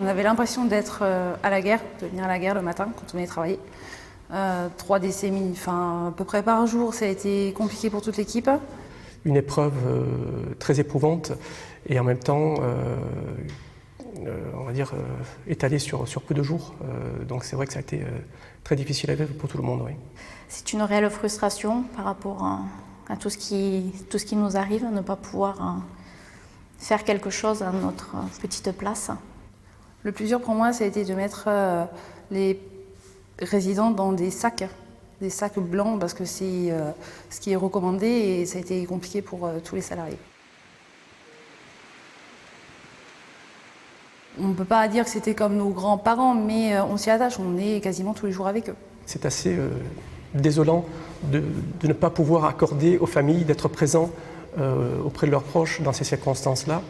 On avait l'impression d'être à la guerre, de venir à la guerre le matin quand on venait travailler. 3 décès à peu près par jour, ça a été compliqué pour toute l'équipe. Une épreuve très éprouvante et en même temps, on va dire, étalée sur peu de jours. Donc c'est vrai que ça a été très difficile à vivre pour tout le monde. Oui. C'est une réelle frustration par rapport à tout ce qui nous arrive, ne pas pouvoir faire quelque chose à notre petite place. Le plus dur pour moi, ça a été de mettre les résidents dans des sacs blancs, parce que c'est ce qui est recommandé et ça a été compliqué pour tous les salariés. On ne peut pas dire que c'était comme nos grands-parents, mais on s'y attache, on est quasiment tous les jours avec eux. C'est assez désolant de ne pas pouvoir accorder aux familles d'être présents auprès de leurs proches dans ces circonstances-là.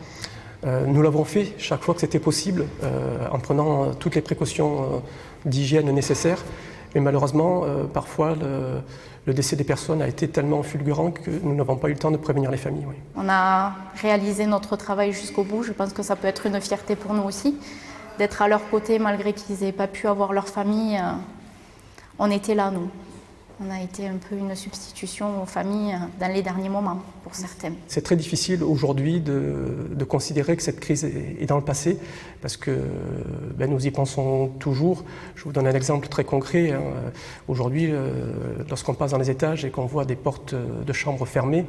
Nous l'avons fait chaque fois que c'était possible, en prenant toutes les précautions d'hygiène nécessaires. Mais malheureusement, parfois, le décès des personnes a été tellement fulgurant que nous n'avons pas eu le temps de prévenir les familles. Oui. On a réalisé notre travail jusqu'au bout. Je pense que ça peut être une fierté pour nous aussi, d'être à leur côté malgré qu'ils n'aient pas pu avoir leur famille. On était là, nous. On a été un peu une substitution aux familles dans les derniers moments, pour certains. C'est très difficile aujourd'hui de considérer que cette crise est dans le passé, parce que nous y pensons toujours. Je vous donne un exemple très concret. Aujourd'hui, lorsqu'on passe dans les étages et qu'on voit des portes de chambres fermées,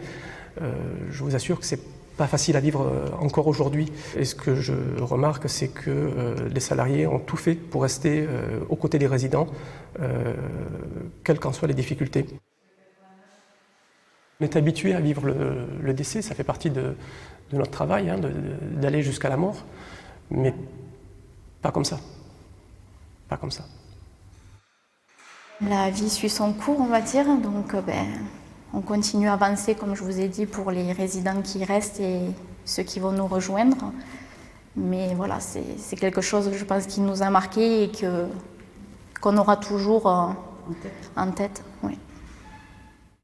je vous assure que c'est pas facile à vivre encore aujourd'hui. Et ce que je remarque, c'est que les salariés ont tout fait pour rester aux côtés des résidents, quelles qu'en soient les difficultés. On est habitué à vivre le décès, ça fait partie de notre travail, d'aller jusqu'à la mort, mais pas comme ça. Pas comme ça. La vie suit son cours, on va dire, donc on continue à avancer, comme je vous ai dit, pour les résidents qui restent et ceux qui vont nous rejoindre. Mais voilà, c'est quelque chose, je pense, qui nous a marqué et qu'on aura toujours en tête.